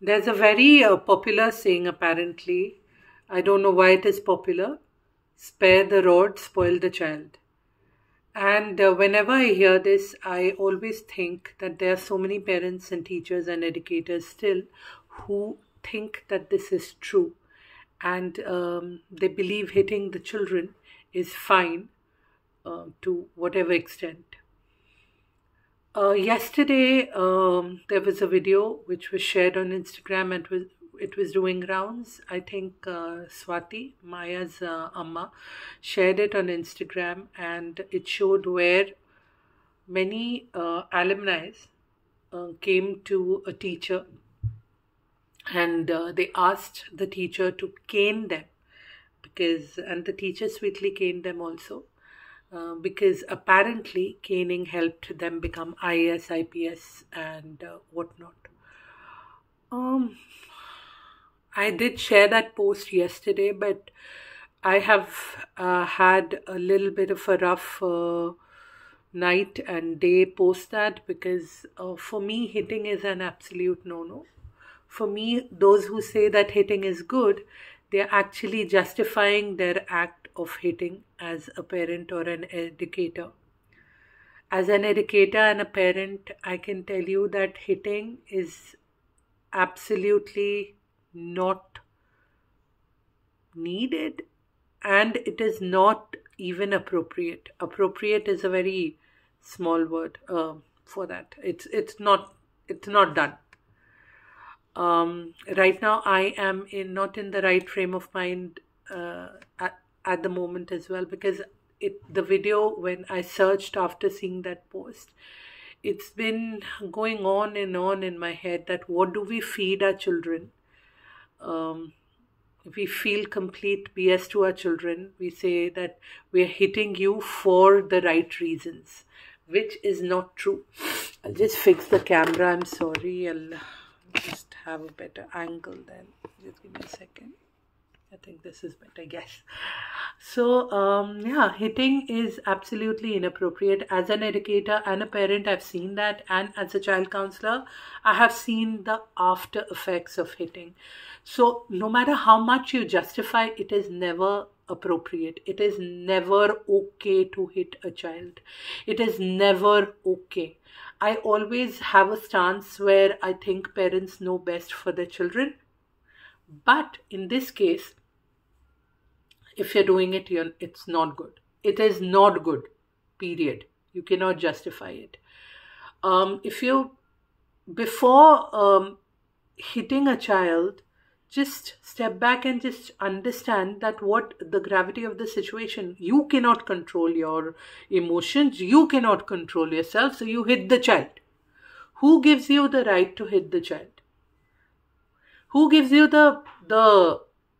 There's a very popular saying, apparently. I don't know why it is popular. Spare the rod, spoil the child. And whenever I hear this, I always think that there are so many parents and teachers and educators still who think that this is true. And they believe hitting the children is fine to whatever extent. Yesterday, there was a video which was shared on Instagram and it was doing rounds. I think Swati, Maya's Amma, shared it on Instagram, and it showed where many alumni came to a teacher, and they asked the teacher to cane them and the teacher sweetly caned them also, because apparently caning helped them become IAS, IPS, and whatnot. Um, I did share that post yesterday, but I have had a little bit of a rough night and day post that, because for me, hitting is an absolute no no. For me, those who say that hitting is good, they're actually justifying their act of hitting as a parent or an educator. As an educator and a parent, I can tell you that hitting is absolutely not needed, and it is not even appropriate. Appropriate is a very small word for that. It's not done. Right now I am not in the right frame of mind at the moment as well, because the video, when I searched after seeing that post, it's been going on and on in my head that what do we feed our children? um, we feel complete BS to our children. We say that we're hitting you for the right reasons, which is not true. I'll just fix the camera. I'm sorry. I'll just have a better angle then. Just give me a second. I think this is better. Yes. So, yeah, hitting is absolutely inappropriate. As an educator and a parent, I've seen that. And as a child counselor, I have seen the after effects of hitting. So, no matter how much you justify, it is never appropriate. It is never okay to hit a child. It is never okay. I always have a stance where I think parents know best for their children. But in this case, if you're doing it, it's not good. It is not good, period. You cannot justify it. If you, before hitting a child, just step back and just understand that what the gravity of the situation. You cannot control your emotions. You cannot control yourself. So you hit the child. Who gives you the right to hit the child? Who gives you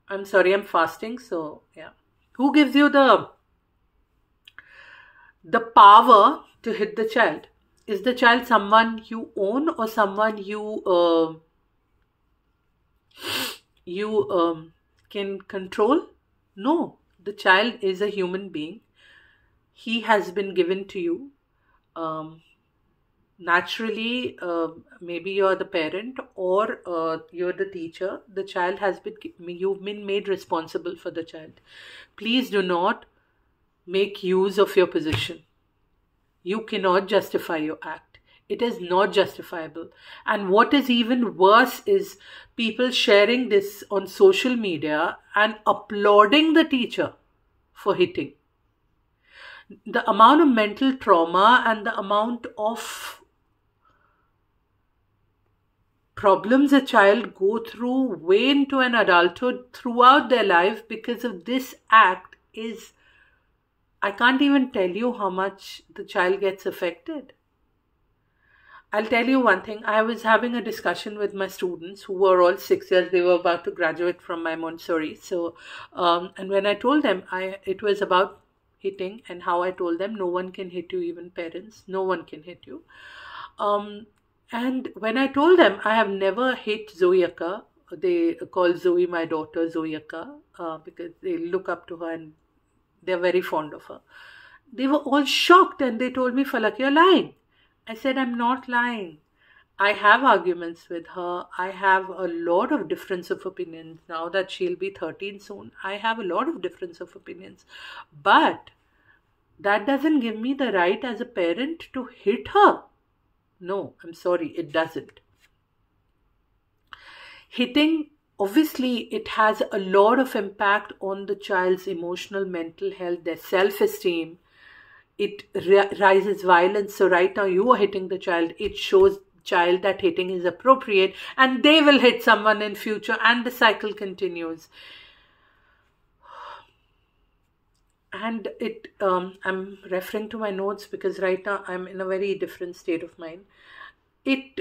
I'm sorry, I'm fasting, so yeah. Who gives you the power to hit the child? Is the child someone you own or someone you can control? No, the child is a human being. He has been given to you. Naturally, maybe you're the parent or you're the teacher. The child you've been made responsible for the child. Please do not make use of your position. You cannot justify your act. It is not justifiable. And what is even worse is people sharing this on social media and applauding the teacher for hitting. The amount of mental trauma and the amount of problems a child go through way into an adulthood throughout their life because of this act is, I can't even tell you how much the child gets affected. I'll tell you one thing. I was having a discussion with my students who were all 6 years. They were about to graduate from my Montessori. So, and when I told them, it was about hitting, and how I told them no one can hit you, even parents. No one can hit you. And when I told them I have never hit Zoe Akka, they call Zoe, my daughter, Zoe Akka, because they look up to her and they're very fond of her. They were all shocked and they told me, Falak, you're lying. I said, I'm not lying. I have arguments with her. I have a lot of difference of opinions. Now that she'll be 13 soon, I have a lot of difference of opinions. But that doesn't give me the right as a parent to hit her. No, I'm sorry, it doesn't. Hitting, obviously, it has a lot of impact on the child's emotional, mental health, their self-esteem. It rises violence. So right now you are hitting the child. It shows child that hitting is appropriate, and they will hit someone in future, and the cycle continues. And I'm referring to my notes because right now I'm in a very different state of mind. It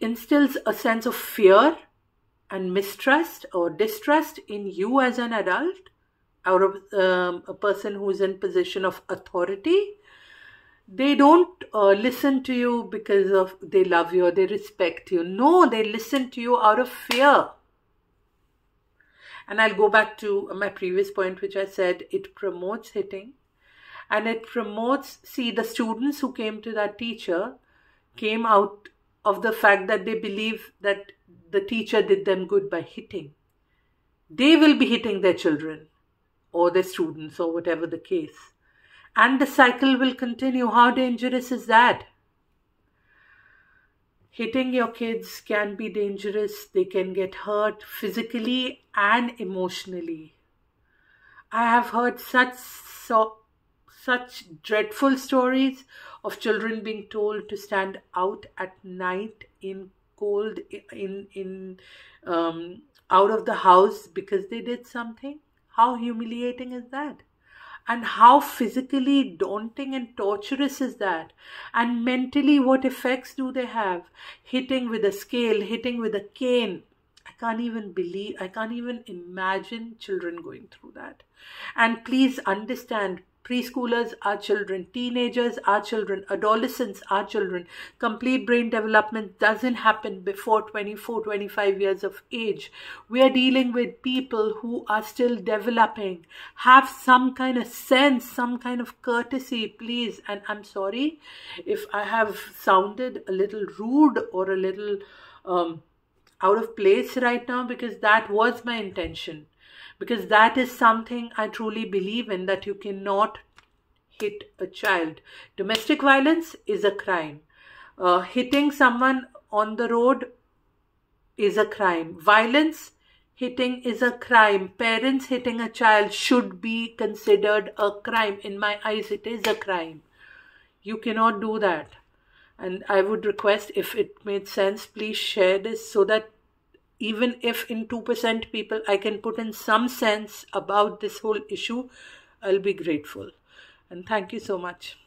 instills a sense of fear and mistrust or distrust in you as an adult, or a person who's in position of authority. They don't listen to you because of they love you or they respect you. No, they listen to you out of fear. And I'll go back to my previous point, which I said it promotes hitting. And it promotes, see, the students who came to that teacher came out of the fact that they believe that the teacher did them good by hitting. They will be hitting their children or their students or whatever the case. And the cycle will continue. How dangerous is that? Hitting your kids can be dangerous. They can get hurt physically and emotionally. I have heard such dreadful stories of children being told to stand out at night in cold, out of the house because they did something. How humiliating is that? And how physically daunting and torturous is that? And mentally, what effects do they have? Hitting with a scale, hitting with a cane. I can't even imagine children going through that. And please understand, preschoolers are children, teenagers are children, adolescents are children. Complete brain development doesn't happen before 24, 25 years of age. We are dealing with people who are still developing. Have some kind of sense, some kind of courtesy, please. And I'm sorry if I have sounded a little rude or a little out of place right now, because that was my intention. Because that is something I truly believe in, that you cannot hit a child. Domestic violence is a crime. Hitting someone on the road is a crime. Violence, hitting is a crime. Parents hitting a child should be considered a crime. In my eyes, it is a crime. You cannot do that. And I would request, if it made sense, please share this so that even if in 2% people I can put in some sense about this whole issue, I'll be grateful. And thank you so much.